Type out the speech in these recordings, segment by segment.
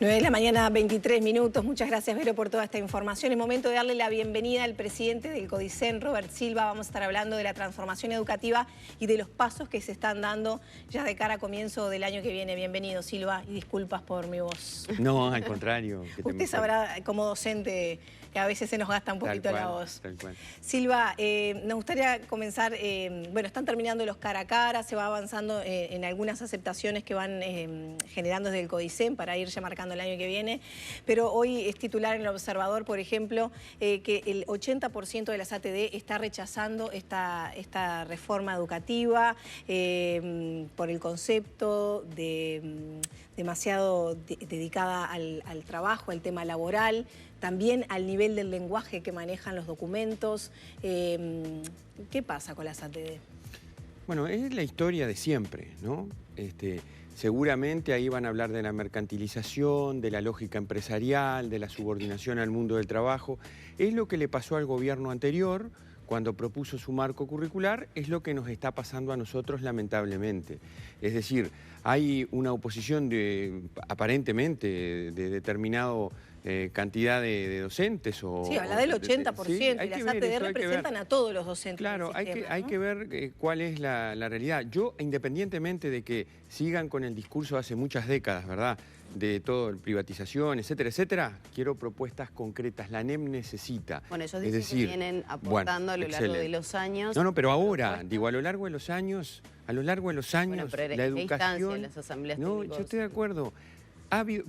9 de la mañana, 23 minutos. Muchas gracias, Vero, por toda esta información. Es momento de darle la bienvenida al presidente del CODICEN, Robert Silva. Vamos a estar hablando de la transformación educativa y de los pasos que se están dando ya de cara a comienzo del año que viene. Bienvenido, Silva, y disculpas por mi voz. No, al contrario. Usted sabrá, como docente, que a veces se nos gasta un poquito la voz. Tal cual. Silva, nos gustaría comenzar, bueno, están terminando los cara a cara, se va avanzando en algunas aceptaciones que van generando desde el CODICEN para ir ya marcando el año que viene, pero hoy es titular en El Observador, por ejemplo, que el 80% de las ATD está rechazando esta reforma educativa por el concepto de demasiado dedicada al trabajo, al tema laboral, también al nivel del lenguaje que manejan los documentos. ¿Qué pasa con las ATD? Bueno, es la historia de siempre, ¿no? Seguramente ahí van a hablar de la mercantilización, de la lógica empresarial, de la subordinación al mundo del trabajo. Es lo que le pasó al gobierno anterior cuando propuso su marco curricular, es lo que nos está pasando a nosotros lamentablemente. Es decir, hay una oposición aparentemente de determinado cantidad de docentes. Sí, habla del 80%, sí, y las ATD representan a todos los docentes. Claro, del sistema, hay que ver cuál es la realidad. Yo, independientemente de que sigan con el discurso hace muchas décadas, ¿verdad?, de todo, privatización, etcétera, etcétera, quiero propuestas concretas. La ANEP necesita. Bueno, ellos dicen que vienen aportando a lo largo de los años. No, pero ahora, digo, a lo largo de los años, bueno, pero la educación... en las asambleas no, técnicos. yo estoy de acuerdo.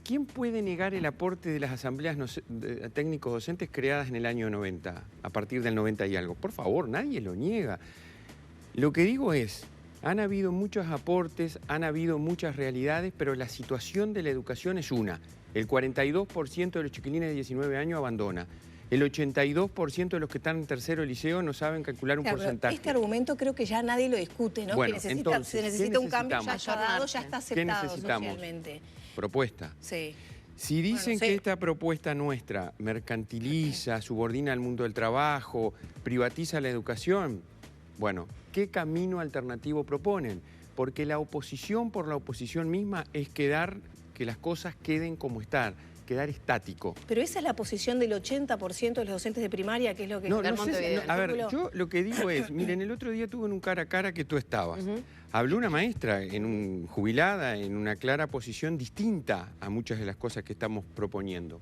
¿Quién puede negar el aporte de las asambleas técnicos docentes creadas en el año 90, a partir del 90 y algo? Por favor, nadie lo niega. Lo que digo es, han habido muchos aportes, han habido muchas realidades, pero la situación de la educación es una. El 42% de los chiquilines de 19 años abandona. El 82% de los que están en tercero liceo no saben calcular un porcentaje. Este argumento creo que ya nadie lo discute, ¿no? Bueno, Que entonces, se necesita un cambio ya está dado, ya está aceptado socialmente. Propuesta. Sí. Si dicen que esta propuesta nuestra mercantiliza, subordina al mundo del trabajo, privatiza la educación, bueno, ¿qué camino alternativo proponen? Porque la oposición por la oposición misma es que las cosas queden como están, quedar estático. Pero esa es la posición del 80% de los docentes de primaria, que es lo que... A ver, yo lo que digo es, miren, el otro día tuve en un cara a cara que tú estabas. Habló una maestra jubilada en una clara posición distinta a muchas de las cosas que estamos proponiendo.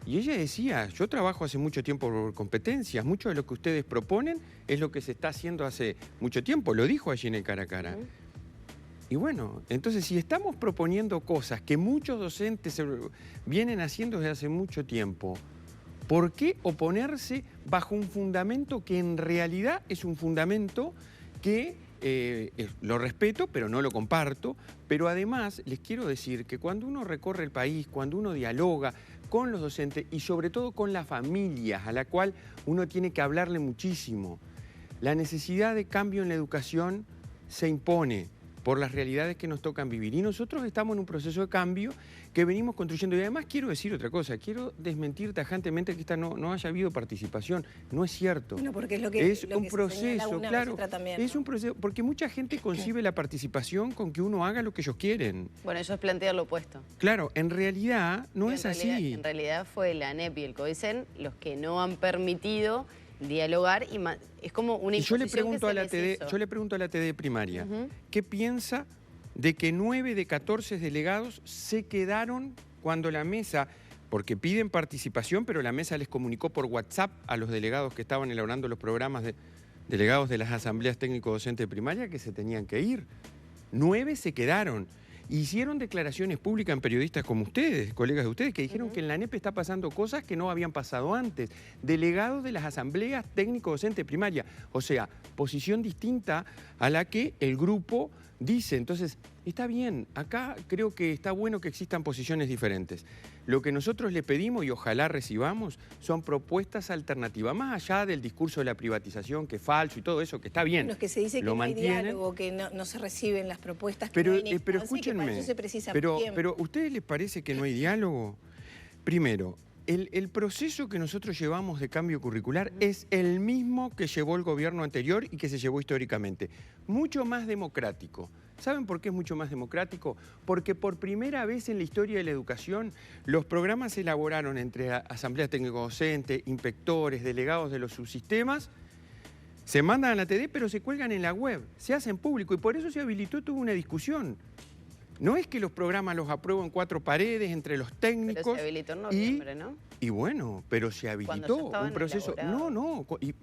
Y ella decía, yo trabajo hace mucho tiempo por competencias, mucho de lo que ustedes proponen es lo que se está haciendo hace mucho tiempo, lo dijo allí en el cara a cara. Y bueno, entonces si estamos proponiendo cosas que muchos docentes vienen haciendo desde hace mucho tiempo, ¿por qué oponerse bajo un fundamento que en realidad es un fundamento que lo respeto, pero no lo comparto? Pero además les quiero decir que cuando uno recorre el país, cuando uno dialoga con los docentes y sobre todo con las familias, a la cual uno tiene que hablarle muchísimo, la necesidad de cambio en la educación se impone por las realidades que nos tocan vivir. Y nosotros estamos en un proceso de cambio que venimos construyendo. Y además quiero decir otra cosa, quiero desmentir tajantemente que no haya habido participación. No es cierto. No, porque es lo que un proceso, claro. También, es un proceso, porque mucha gente concibe la participación con que uno haga lo que ellos quieren. Bueno, ellos plantean lo opuesto. Claro, en realidad no es así. En realidad fue la ANEP y el CODICEN los que no han permitido dialogar y es como una imposición. Yo le pregunto a la ATD primaria, ¿qué piensa de que 9 de 14 delegados se quedaron cuando la mesa, porque piden participación, pero la mesa les comunicó por WhatsApp a los delegados que estaban elaborando los programas delegados de las asambleas técnico-docentes de primaria que se tenían que ir? 9 se quedaron. Hicieron declaraciones públicas en periodistas como ustedes, colegas de ustedes, que dijeron que en la ANEP está pasando cosas que no habían pasado antes. Delegados de las asambleas técnico-docentes primaria. O sea, posición distinta a la que el grupo dice. Entonces, está bien. Acá creo que está bueno que existan posiciones diferentes. Lo que nosotros le pedimos y ojalá recibamos son propuestas alternativas, más allá del discurso de la privatización, que es falso y todo eso, que está bien. Bueno, es que se dice que no hay diálogo, que no se reciben las propuestas, que no hay instancia, pero escúchenme, que para eso se precisa pero tiempo. ¿a ustedes les parece que no hay diálogo? Primero, el proceso que nosotros llevamos de cambio curricular es el mismo que llevó el gobierno anterior y que se llevó históricamente. Mucho más democrático. ¿Saben por qué es mucho más democrático? Porque por primera vez en la historia de la educación, los programas se elaboraron entre asambleas técnico-docentes, inspectores, delegados de los subsistemas, se mandan a la TD, pero se cuelgan en la web, se hacen público y por eso se habilitó toda una discusión. No es que los programas los aprueban 4 paredes entre los técnicos. Pero se habilitó en noviembre, ¿no? Y bueno, pero se habilitó un proceso.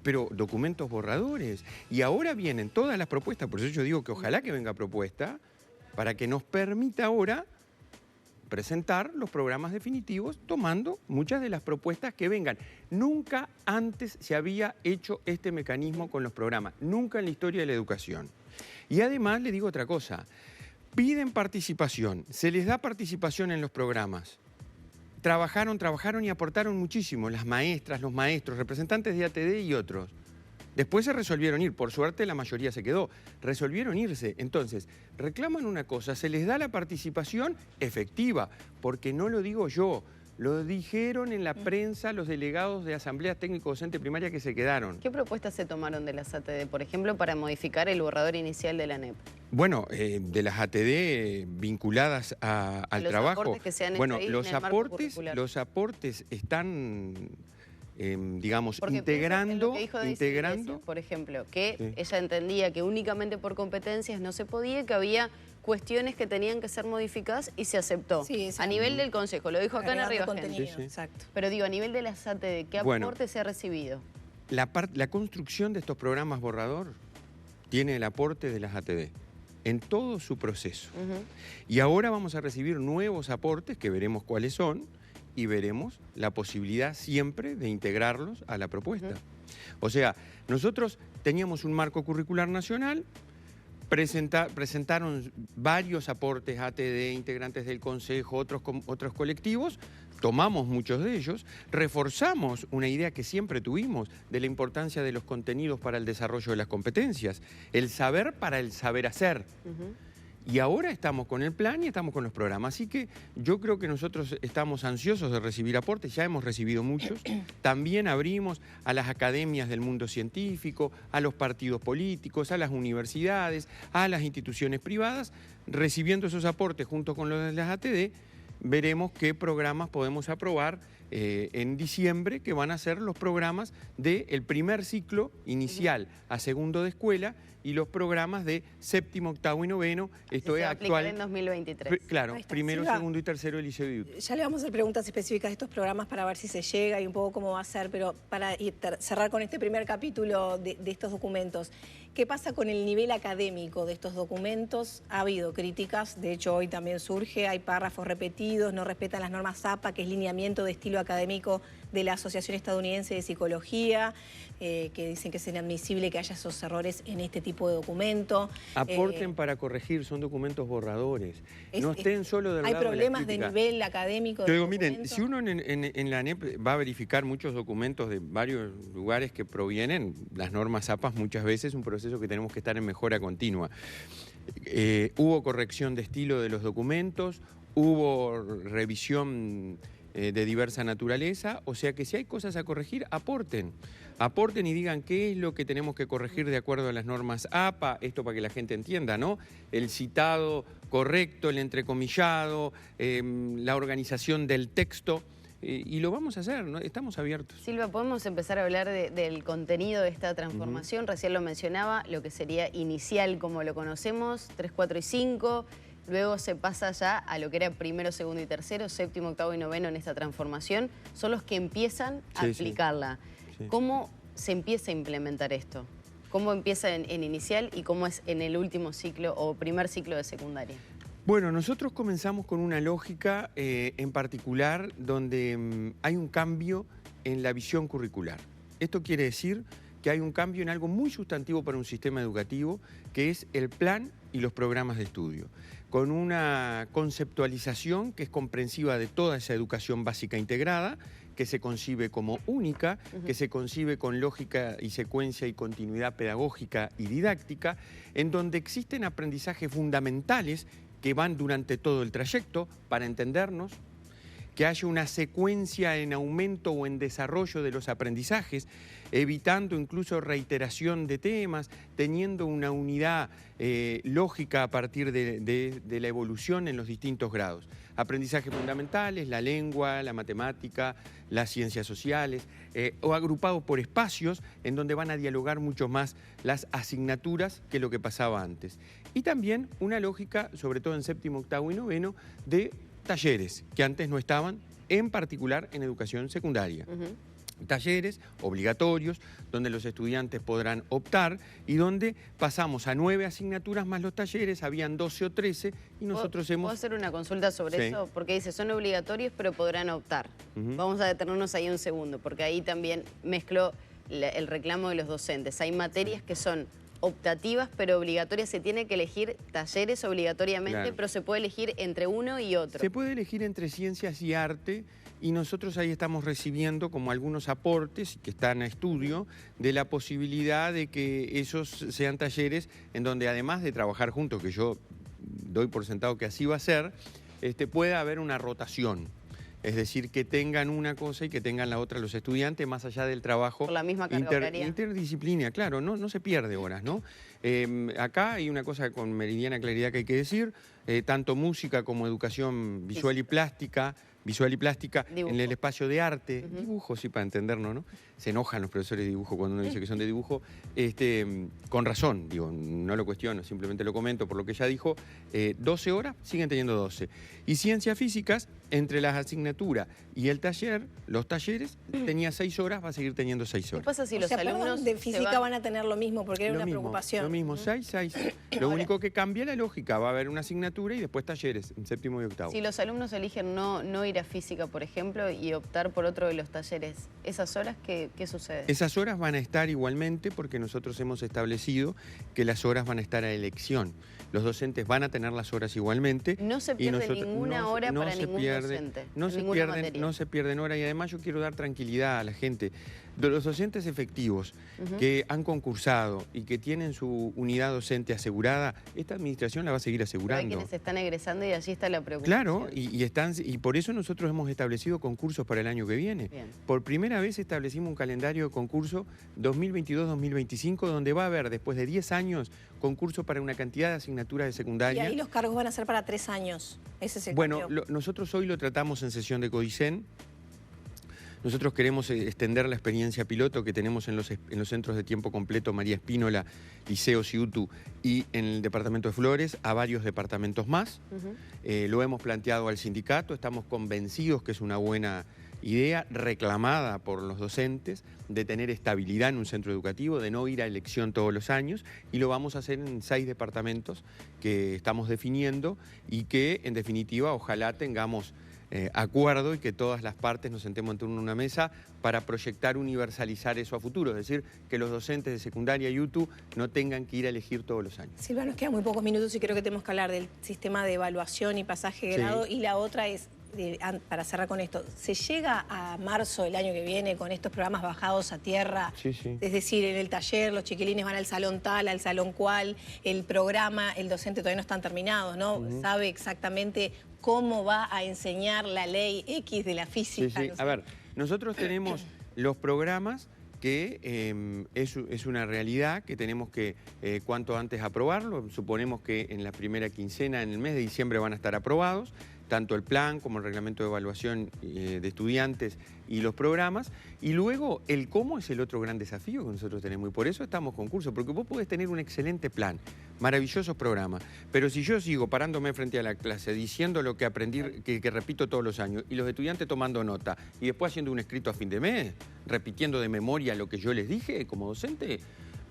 Pero documentos borradores. Y ahora vienen todas las propuestas, por eso yo digo que ojalá que venga propuesta, para que nos permita ahora presentar los programas definitivos tomando muchas de las propuestas que vengan. Nunca antes se había hecho este mecanismo con los programas, nunca en la historia de la educación. Y además le digo otra cosa. Piden participación, se les da participación en los programas. Trabajaron y aportaron muchísimo, las maestras, los maestros, representantes de ATD y otros. Después se resolvieron ir, por suerte la mayoría se quedó, resolvieron irse. Entonces, reclaman una cosa, se les da la participación efectiva, porque no lo digo yo, lo dijeron en la prensa los delegados de asambleas técnico-docente primaria que se quedaron. ¿Qué propuestas se tomaron de las ATD, por ejemplo, para modificar el borrador inicial de la ANEP? Bueno, de las ATD vinculadas al trabajo. Aportes que se han hecho bueno, ahí los aportes están, digamos, porque integrando. Iglesia, por ejemplo, que ella entendía que únicamente por competencias no se podía, que había cuestiones que tenían que ser modificadas y se aceptó. Sí, a nivel del Consejo, lo dijo acá en Arriba Gente. Exacto. Pero digo, a nivel de las ATD, ¿qué aporte se ha recibido? La construcción de estos programas borrador tiene el aporte de las ATD en todo su proceso. Y ahora vamos a recibir nuevos aportes que veremos cuáles son y veremos la posibilidad siempre de integrarlos a la propuesta. O sea, nosotros teníamos un marco curricular nacional, presentaron varios aportes ATD, integrantes del Consejo, otros colectivos, tomamos muchos de ellos, reforzamos una idea que siempre tuvimos de la importancia de los contenidos para el desarrollo de las competencias, el saber para el saber hacer. Y ahora estamos con el plan y estamos con los programas. Así que yo creo que nosotros estamos ansiosos de recibir aportes, ya hemos recibido muchos. También abrimos a las academias del mundo científico, a los partidos políticos, a las universidades, a las instituciones privadas. Recibiendo esos aportes junto con los de las ATD, veremos qué programas podemos aprobar en diciembre, que van a ser los programas del primer ciclo inicial a segundo de escuela y los programas de séptimo, octavo y noveno, esto es actual. En 2023. Claro, primero, Silva, segundo y tercero del Liceo de Utah. Ya le vamos a hacer preguntas específicas de estos programas para ver si se llega y un poco cómo va a ser, pero para cerrar con este primer capítulo de estos documentos, ¿qué pasa con el nivel académico de estos documentos? Ha habido críticas, de hecho hoy también surge, hay párrafos repetidos, no respetan las normas APA, que es lineamiento de estilo académico de la Asociación Estadounidense de Psicología, que dicen que es inadmisible que haya esos errores en este tipo de documento. Aporten para corregir, son documentos borradores. No estén solo del lado de la crítica. ¿Hay problemas de nivel académico? Yo digo, miren, si uno en la ANEP va a verificar muchos documentos de varios lugares que provienen, las normas APA muchas veces es un proceso que tenemos que estar en mejora continua. Hubo corrección de estilo de los documentos, hubo revisión de diversa naturaleza, o sea que si hay cosas a corregir, aporten y digan qué es lo que tenemos que corregir de acuerdo a las normas APA, esto para que la gente entienda, ¿no? El citado correcto, el entrecomillado, la organización del texto, y lo vamos a hacer, ¿no? Estamos abiertos. Silva, ¿podemos empezar a hablar del contenido de esta transformación? Recién lo mencionaba, lo que sería inicial como lo conocemos, 3, 4 y 5... Luego se pasa ya a lo que era primero, segundo y tercero, séptimo, octavo y noveno en esta transformación. Son los que empiezan a aplicarla. Sí. ¿Cómo se empieza a implementar esto? ¿Cómo empieza en inicial y cómo es en el último ciclo o primer ciclo de secundaria? Bueno, nosotros comenzamos con una lógica en particular donde hay un cambio en la visión curricular. Esto quiere decir que hay un cambio en algo muy sustantivo para un sistema educativo, que es el plan y los programas de estudio, con una conceptualización que es comprensiva de toda esa educación básica integrada, que se concibe como única, que se concibe con lógica y secuencia y continuidad pedagógica y didáctica, en donde existen aprendizajes fundamentales que van durante todo el trayecto para entendernos, que haya una secuencia en aumento o en desarrollo de los aprendizajes, evitando incluso reiteración de temas, teniendo una unidad lógica a partir de la evolución en los distintos grados. Aprendizajes fundamentales, la lengua, la matemática, las ciencias sociales, o agrupados por espacios en donde van a dialogar mucho más las asignaturas que lo que pasaba antes. Y también una lógica, sobre todo en séptimo, octavo y noveno, de talleres que antes no estaban, en particular en educación secundaria. Talleres obligatorios, donde los estudiantes podrán optar y donde pasamos a 9 asignaturas más los talleres, habían 12 o 13 y nosotros ¿Puedo hacer una consulta sobre eso? Porque dice, son obligatorios pero podrán optar. Vamos a detenernos ahí un segundo, porque ahí también mezcló el reclamo de los docentes. Hay materias que son optativas pero obligatorias, se tiene que elegir talleres obligatoriamente, claro, pero se puede elegir entre uno y otro. Se puede elegir entre ciencias y arte y nosotros ahí estamos recibiendo como algunos aportes que están a estudio de la posibilidad de que esos sean talleres en donde además de trabajar juntos, que yo doy por sentado que así va a ser, pueda haber una rotación. Es decir, que tengan una cosa y que tengan la otra los estudiantes, más allá del trabajo. Por la misma carga horaria. Interdisciplina, claro, no se pierde horas, ¿no? Acá hay una cosa con meridiana claridad que hay que decir, tanto música como educación visual y plástica, dibujo, en el espacio de arte, dibujo, sí, para entendernos, ¿no? Se enojan los profesores de dibujo cuando uno dice que son de dibujo, con razón, digo, no lo cuestiono, simplemente lo comento por lo que ella dijo, 12 horas, siguen teniendo 12. Y ciencias físicas, entre las asignaturas y el taller, los talleres, tenía 6 horas, va a seguir teniendo 6 horas. ¿Qué pasa si los alumnos de física van a tener lo mismo? Porque era una preocupación. Lo mismo, 6. Lo único que cambia la lógica, va a haber una asignatura y después talleres, en séptimo y octavo. Si los alumnos eligen no ir a física, por ejemplo, y optar por otro de los talleres, ¿esas horas qué sucede? Esas horas van a estar igualmente porque nosotros hemos establecido que las horas van a estar a elección. Los docentes van a tener las horas igualmente. No se pierde ninguna hora para ningún docente. No se pierden horas y además yo quiero dar tranquilidad a la gente. De los docentes efectivos que han concursado y que tienen su unidad docente asegurada, esta administración la va a seguir asegurando. Pero hay quienes están egresando y allí está la preocupación. Claro, y por eso nosotros hemos establecido concursos para el año que viene. Bien. Por primera vez establecimos un calendario de concurso 2022-2025 donde va a haber, después de 10 años, concurso para una cantidad de asignaturas de secundaria. Y ahí los cargos van a ser para 3 años. Ese es el Bueno, cambio. nosotros hoy lo tratamos en sesión de Codicen. Nosotros queremos extender la experiencia piloto que tenemos en los centros de tiempo completo María Espínola, Liceo Ciutu y en el departamento de Flores a varios departamentos más. Lo hemos planteado al sindicato, estamos convencidos que es una buena idea reclamada por los docentes de tener estabilidad en un centro educativo, de no ir a elección todos los años, y lo vamos a hacer en 6 departamentos que estamos definiendo y que en definitiva ojalá tengamos acuerdo y que todas las partes nos sentemos en torno a una mesa para proyectar, universalizar eso a futuro, es decir, que los docentes de secundaria y UTU no tengan que ir a elegir todos los años. Silvia, nos quedan muy pocos minutos y creo que tenemos que hablar del sistema de evaluación y pasaje de grado, y la otra es, para cerrar con esto, ¿se llega a marzo del año que viene con estos programas bajados a tierra? Sí, sí. Es decir, en el taller los chiquilines van al salón tal, al salón cual, el programa, el docente todavía no están terminados, ¿no? Sabe exactamente cómo va a enseñar la ley X de la física. Sí. No sé. A ver, nosotros tenemos los programas que es una realidad que tenemos que cuanto antes aprobarlo. Suponemos que en la primera quincena, en el mes de diciembre, van a estar aprobados, tanto el plan como el reglamento de evaluación de estudiantes y los programas. Y luego el cómo es el otro gran desafío que nosotros tenemos. Y por eso estamos con curso, porque vos podés tener un excelente plan, maravillosos programas, pero si yo sigo parándome frente a la clase diciendo lo que aprendí, que repito todos los años, y los estudiantes tomando nota, y después haciendo un escrito a fin de mes, repitiendo de memoria lo que yo les dije como docente,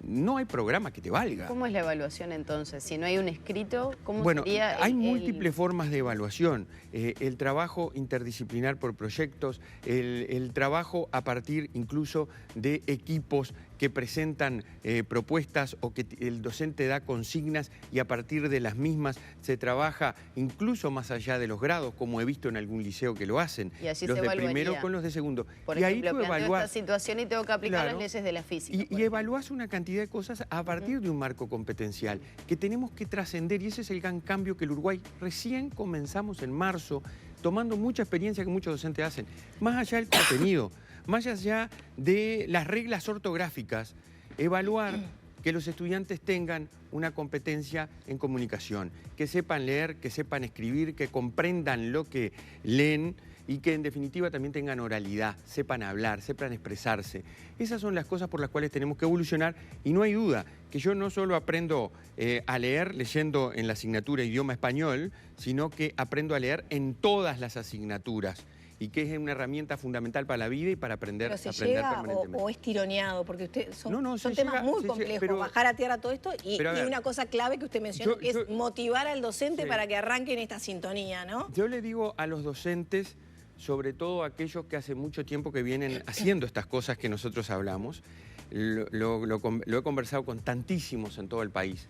no hay programa que te valga. ¿Cómo es la evaluación entonces? Si no hay un escrito, ¿cómo bueno, sería hay múltiples formas de evaluación. El trabajo interdisciplinar por proyectos, el trabajo a partir incluso de equipos que presentan propuestas o que el docente da consignas y a partir de las mismas se trabaja incluso más allá de los grados, como he visto en algún liceo que lo hacen. Y allí los se de evaluaría. Primero con los de segundo. Por y ejemplo, ahí tú planteo evaluás esta situación y tengo que aplicar Claro. las leyes de la física. Y evaluás una cantidad de cosas a partir de un marco competencial que tenemos que trascender, y ese es el gran cambio que el Uruguay recién comenzamos en marzo tomando mucha experiencia que muchos docentes hacen, más allá del contenido, más allá de las reglas ortográficas, evaluar que los estudiantes tengan una competencia en comunicación, que sepan leer, que sepan escribir, que comprendan lo que leen y que en definitiva también tengan oralidad, sepan hablar, sepan expresarse. Esas son las cosas por las cuales tenemos que evolucionar y no hay duda que yo no solo aprendo a leer leyendo en la asignatura idioma español, sino que aprendo a leer en todas las asignaturas y que es una herramienta fundamental para la vida y para aprender, pero se aprender llega permanentemente. o es tironeado, porque usted son se temas llega, muy complejos, pero, bajar a tierra todo esto y a ver, una cosa clave que usted mencionó, que es motivar al docente para que arranque en esta sintonía, ¿no? Yo le digo a los docentes, sobre todo a aquellos que hace mucho tiempo que vienen haciendo estas cosas que nosotros hablamos, lo he conversado con tantísimos en todo el país,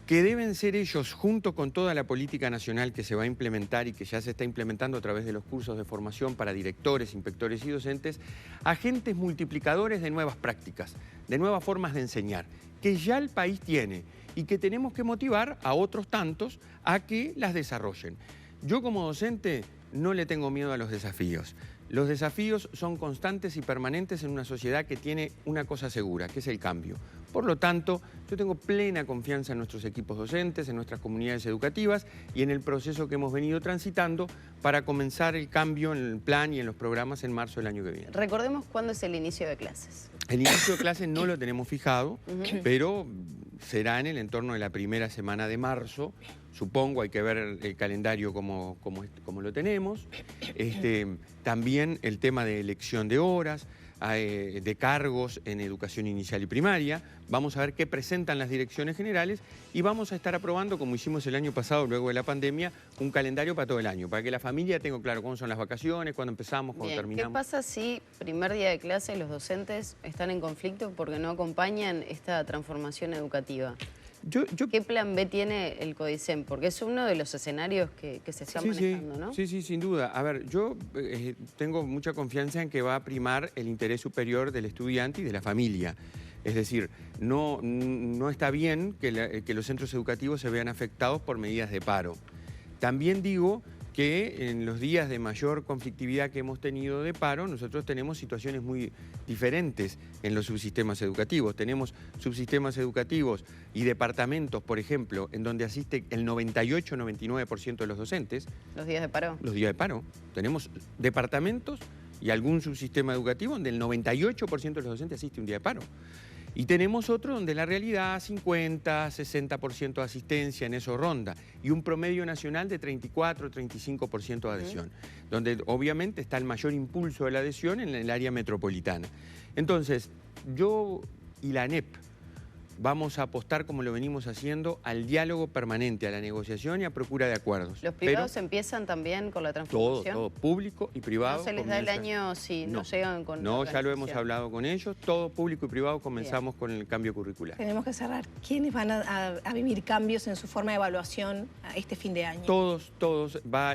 que deben ser ellos, junto con toda la política nacional que se va a implementar y que ya se está implementando a través de los cursos de formación para directores, inspectores y docentes, agentes multiplicadores de nuevas prácticas, de nuevas formas de enseñar, que ya el país tiene y que tenemos que motivar a otros tantos a que las desarrollen. Yo como docente no le tengo miedo a los desafíos. Los desafíos son constantes y permanentes en una sociedad que tiene una cosa segura, que es el cambio. Por lo tanto, yo tengo plena confianza en nuestros equipos docentes, en nuestras comunidades educativas y en el proceso que hemos venido transitando para comenzar el cambio en el plan y en los programas en marzo del año que viene. Recordemos cuándo es el inicio de clases. El inicio de clases no lo tenemos fijado, pero será en el entorno de la primera semana de marzo. Supongo, hay que ver el calendario como lo tenemos. También el tema de elección de horas, de cargos en educación inicial y primaria. Vamos a ver qué presentan las direcciones generales y vamos a estar aprobando, como hicimos el año pasado, luego de la pandemia, un calendario para todo el año, para que la familia tenga claro cuándo son las vacaciones, cuándo empezamos, cuándo terminamos. ¿Qué pasa si primer día de clase los docentes están en conflicto porque no acompañan esta transformación educativa? ¿Qué plan B tiene el CODICEN? Porque es uno de los escenarios que se están manejando, ¿no? Sí, sin duda. A ver, yo tengo mucha confianza en que va a primar el interés superior del estudiante y de la familia. Es decir, no está bien que los centros educativos se vean afectados por medidas de paro. También digo que en los días de mayor conflictividad que hemos tenido de paro, nosotros tenemos situaciones muy diferentes en los subsistemas educativos. Tenemos subsistemas educativos y departamentos, por ejemplo, en donde asiste el 98-99% de los docentes. ¿Los días de paro? Los días de paro. Tenemos departamentos y algún subsistema educativo donde el 98% de los docentes asiste un día de paro. Y tenemos otro donde la realidad 50, 60% de asistencia, en eso ronda, y un promedio nacional de 34, 35% de adhesión, donde obviamente está el mayor impulso de la adhesión en el área metropolitana. Entonces, yo y la ANEP vamos a apostar, como lo venimos haciendo, al diálogo permanente, a la negociación y a procura de acuerdos. ¿Los privados empiezan también con la transformación? Todo, público y privado. ¿No se les da el año si no llegan con No, ya lo hemos hablado con ellos, todo público y privado comenzamos con el cambio curricular. Tenemos que cerrar. ¿Quiénes van a vivir cambios en su forma de evaluación a este fin de año? Todos.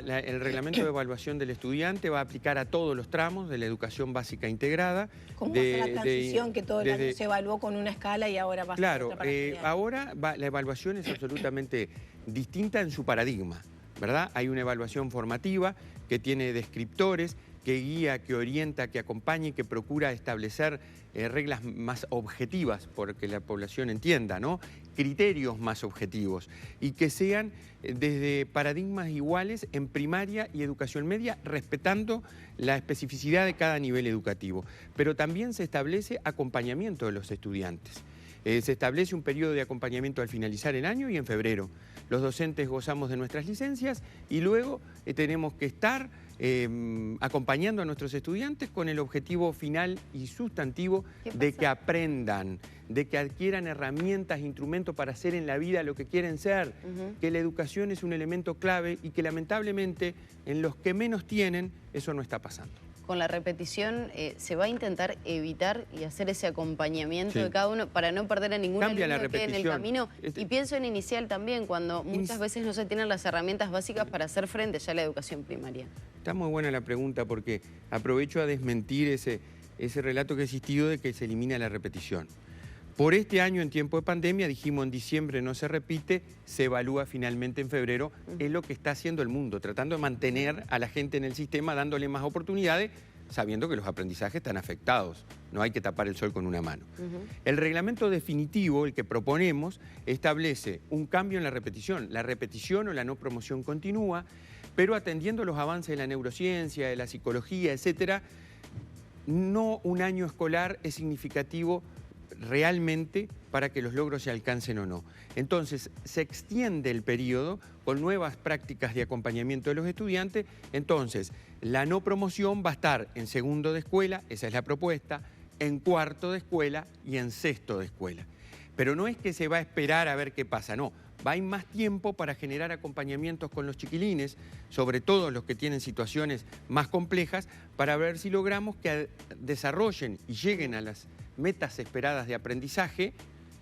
El reglamento de evaluación del estudiante va a aplicar a todos los tramos de la educación básica integrada. ¿Cómo va a ser la transición que todo el año se evaluó con una escala y ahora va a ser otra para ahora la evaluación es absolutamente distinta en su paradigma, ¿verdad? Hay una evaluación formativa que tiene descriptores, que guía, que orienta, que acompaña y que procura establecer reglas más objetivas, porque la población entienda, ¿no? Criterios más objetivos y que sean desde paradigmas iguales en primaria y educación media, respetando la especificidad de cada nivel educativo. Pero también se establece acompañamiento de los estudiantes. Se establece un periodo de acompañamiento al finalizar el año y en febrero. Los docentes gozamos de nuestras licencias y luego tenemos que estar acompañando a nuestros estudiantes con el objetivo final y sustantivo de que aprendan, de que adquieran herramientas, instrumentos para hacer en la vida lo que quieren ser, que la educación es un elemento clave y que lamentablemente en los que menos tienen eso no está pasando. Con la repetición se va a intentar evitar y hacer ese acompañamiento de cada uno para no perder a ningún alumno que quede en el camino. Y pienso en inicial también, cuando muchas veces no se tienen las herramientas básicas para hacer frente ya a la educación primaria. Está muy buena la pregunta porque aprovecho a desmentir ese relato que ha existido de que se elimina la repetición. Por este año, en tiempo de pandemia, dijimos en diciembre no se repite, se evalúa finalmente en febrero. Es lo que está haciendo el mundo, tratando de mantener a la gente en el sistema, dándole más oportunidades, sabiendo que los aprendizajes están afectados. No hay que tapar el sol con una mano. El reglamento definitivo, el que proponemos, establece un cambio en la repetición. La repetición o la no promoción continúa, pero atendiendo los avances de la neurociencia, de la psicología, etcétera, no un año escolar es significativo realmente para que los logros se alcancen o no. Entonces, se extiende el periodo con nuevas prácticas de acompañamiento de los estudiantes. Entonces, la no promoción va a estar en segundo de escuela, esa es la propuesta, en cuarto de escuela y en sexto de escuela. Pero no es que se va a esperar a ver qué pasa, no. Va a ir más tiempo para generar acompañamientos con los chiquilines, sobre todo los que tienen situaciones más complejas, para ver si logramos que desarrollen y lleguen a las metas esperadas de aprendizaje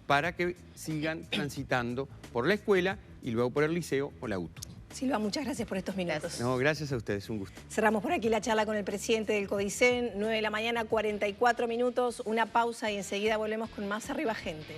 para que sigan transitando por la escuela y luego por el liceo o la UTU. Silva, muchas gracias por estos minutos. Gracias. No, gracias a ustedes, un gusto. Cerramos por aquí la charla con el presidente del CODICEN, 9 de la mañana, 44 minutos, una pausa y enseguida volvemos con más Arriba Gente.